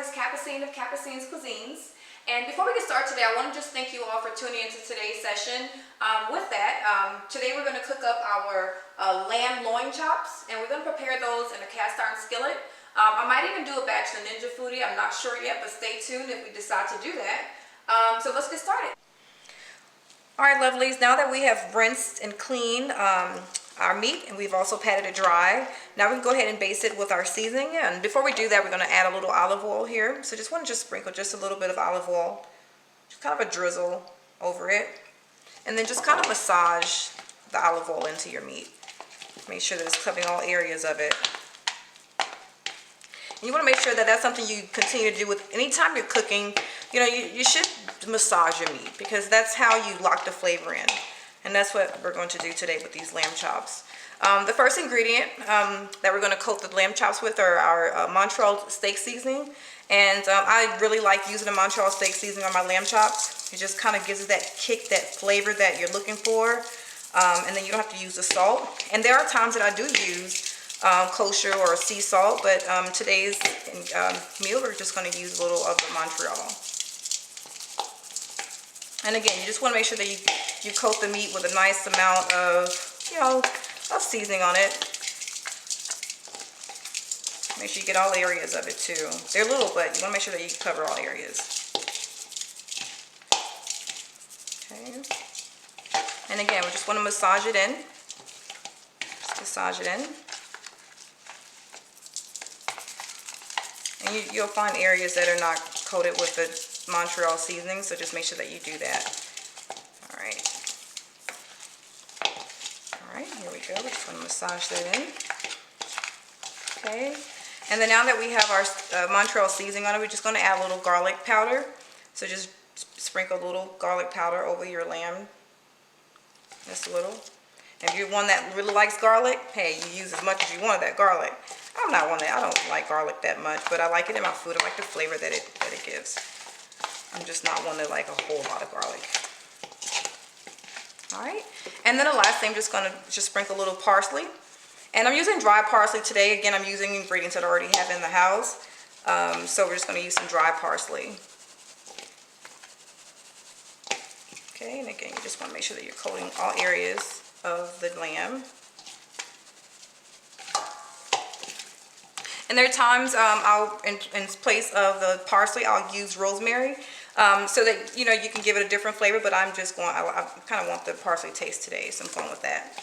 guys, it's Capucine of Capucine's Cuisines. And before we get started today, I want to just thank you all for tuning into today's session. Today we're going to cook up our lamb loin chops, and we're going to prepare those in a cast iron skillet. I might even do a batch of Ninja Foodie. I'm not sure yet, but stay tuned if we decide to do that. So let's get started. All right, lovelies, now that we have rinsed and cleaned our meat, and we've also patted it dry, now we can go ahead and baste it with our seasoning. And before we do that, we're going to add a little olive oil here. So just want to sprinkle just a little bit of olive oil, just kind of a drizzle over it, and then just kind of massage the olive oil into your meat. Make sure that it's covering all areas of it. And you want to make sure that that's something you continue to do with anytime you're cooking. You know, you should massage your meat, because that's how you lock the flavor in. And that's what we're going to do today with these lamb chops. The first ingredient that we're going to coat the lamb chops with are our Montreal steak seasoning. And I really like using the Montreal steak seasoning on my lamb chops. It just kind of gives it that kick, that flavor that you're looking for. And then you don't have to use the salt. And there are times that I do use kosher or sea salt, but today's meal we're just going to use a little of the Montreal. And again, you just want to make sure that you coat the meat with a nice amount of, of seasoning on it. Make sure you get all areas of it too. They're little, but you want to make sure that you cover all areas. Okay. And again, we just want to massage it in. Just massage it in. And you'll find areas that are not coated with the Montreal seasoning, so just make sure that you do that. Alright, here we go. We just want to massage that in. Okay, and then now that we have our Montreal seasoning on it, we're just going to add a little garlic powder. So just sprinkle a little garlic powder over your lamb. Just a little. If you're one that really likes garlic, hey, you use as much as you want of that garlic. I'm not one that, I don't like garlic that much, but I like it in my food. I like the flavor that it gives. I'm just not one that like a whole lot of garlic. Alright, and then the last thing, I'm just going to sprinkle a little parsley. And I'm using dry parsley today. Again, I'm using ingredients that I already have in the house. So we're just going to use some dry parsley. Okay, and again, you just want to make sure that you're coating all areas of the lamb. And there are times in place of the parsley, I'll use rosemary. So that, you can give it a different flavor, but I'm just going, I kind of want the parsley taste today, so I'm going with that.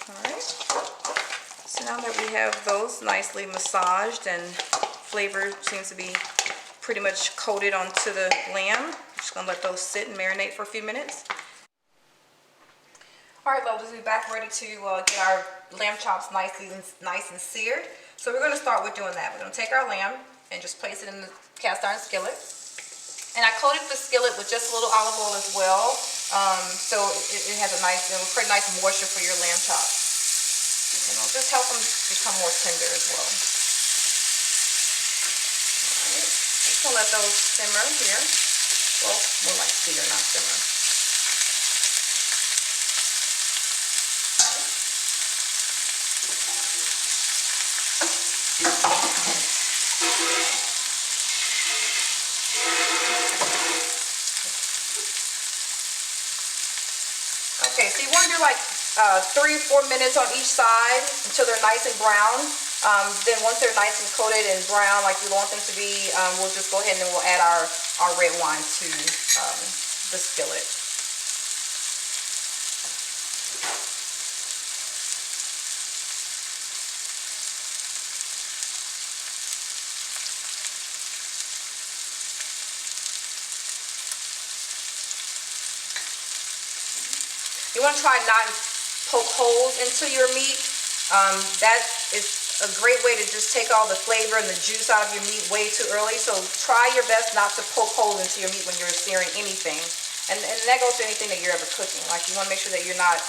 Alright, so now that we have those nicely massaged and flavor seems to be pretty much coated onto the lamb, I'm just going to let those sit and marinate for a few minutes. Alright, lovelies, we're back ready to get our lamb chops nice and seared. So we're going to start with doing that. We're going to take our lamb and just place it in the cast iron skillet. And I coated the skillet with just a little olive oil as well, so it has a nice, pretty nice moisture for your lamb chops. And it'll just help them become more tender as well. Alright, just gonna let those simmer here. Well, more like sear, not simmer. Okay, so you want to do like 3 or 4 minutes on each side until they're nice and brown. Then once they're nice and coated and brown like you want them to be, we'll just go ahead and we'll add our red wine to the skillet. You want to try not to poke holes into your meat. That is a great way to just take all the flavor and the juice out of your meat way too early. So try your best not to poke holes into your meat when you're searing anything. And that goes to anything that you're ever cooking. Like, you want to make sure that you're not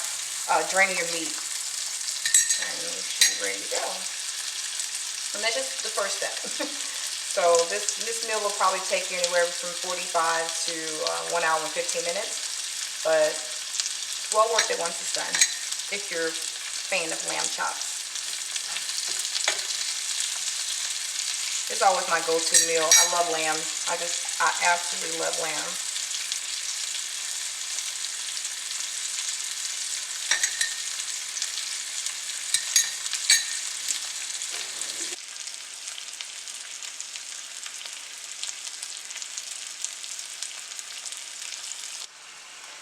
draining your meat. And you should be ready to go. And that's just the first step. So this meal will probably take you anywhere from 45 to 1 hour and 15 minutes. But well worth it once it's done, if you're a fan of lamb chops. It's always my go-to meal. I love lamb. I absolutely love lamb.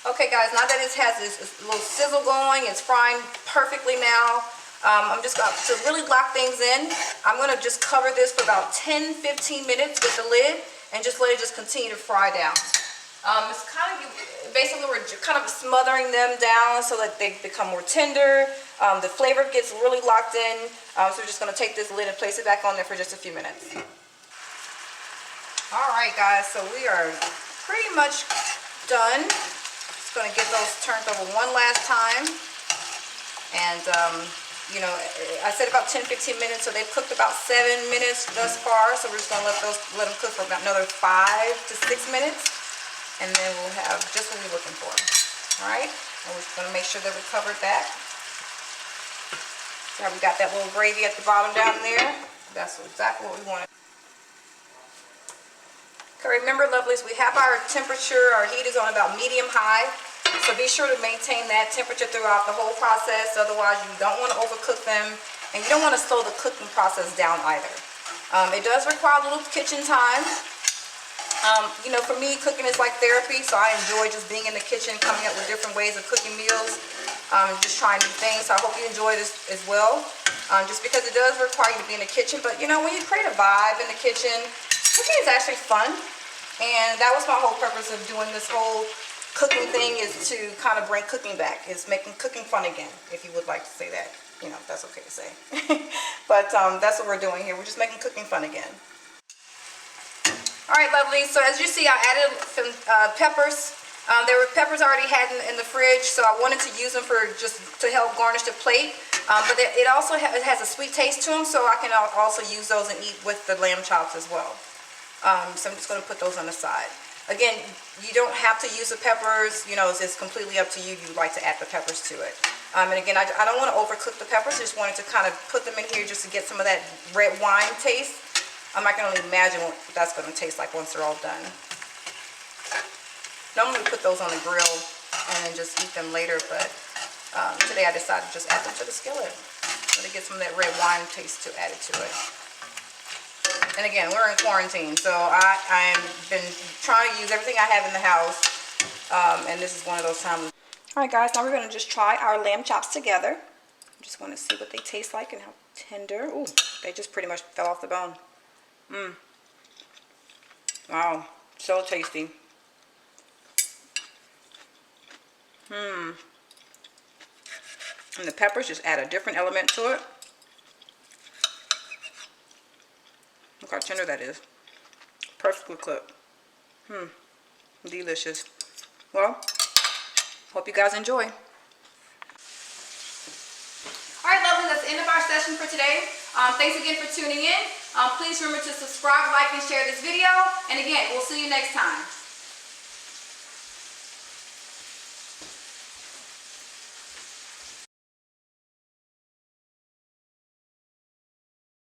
Okay guys, now that it has this little sizzle going, it's frying perfectly now. I'm just going to really lock things in. I'm going to just cover this for about 10-15 minutes with the lid and just let it just continue to fry down. It's kind of, basically we're kind of smothering them down so that they become more tender. The flavor gets really locked in. So we're just going to take this lid and place it back on there for just a few minutes. Alright guys, so we are pretty much done. Going to get those turned over one last time, and you know, I said about 10-15 minutes, so they've cooked about 7 minutes thus far, so we're just going to let them cook for about another 5 to 6 minutes, and then we'll have just what we're looking for. All right, and we're just going to make sure that we covered that. So we got that little gravy at the bottom down there. That's exactly what we wanted. Okay, remember lovelies, we have our temperature, our heat is on about medium-high, so be sure to maintain that temperature throughout the whole process. Otherwise you don't want to overcook them, and you don't want to slow the cooking process down either. It does require a little kitchen time. You know, for me, cooking is like therapy, so I enjoy just being in the kitchen, coming up with different ways of cooking meals, just trying new things. So I hope you enjoy this as well, just because it does require you to be in the kitchen. But you know, when you create a vibe in the kitchen, cooking is actually fun, and that was my whole purpose of doing this whole cooking thing, is to kind of bring cooking back, is making cooking fun again, if you would like to say that. You know, that's okay to say. But that's what we're doing here. We're just making cooking fun again. Alright lovely, so as you see, I added some peppers. There were peppers I already had in the fridge, so I wanted to use them for just to help garnish the plate. But it also it has a sweet taste to them, so I can also use those and eat with the lamb chops as well. So I'm just going to put those on the side. Again, you don't have to use the peppers. You know, it's completely up to you if you'd like to add the peppers to it. And again, I don't want to overcook the peppers. Just wanted to kind of put them in here just to get some of that red wine taste. I can only imagine what that's going to taste like once they're all done. Normally we put those on the grill and then just eat them later, but today I decided to just add them to the skillet. Let it get some of that red wine taste added to it. And again, we're in quarantine, so I've been trying to use everything I have in the house, and this is one of those times. Alright guys, now we're going to just try our lamb chops together. I just want to see what they taste like and how tender. Ooh, they just pretty much fell off the bone. Wow, so tasty. And the peppers just add a different element to it. Look how tender that is. Perfectly cooked. Delicious. Well, hope you guys enjoy. Alright lovely, that's the end of our session for today. Thanks again for tuning in. Please remember to subscribe, like, and share this video. And again, we'll see you next time.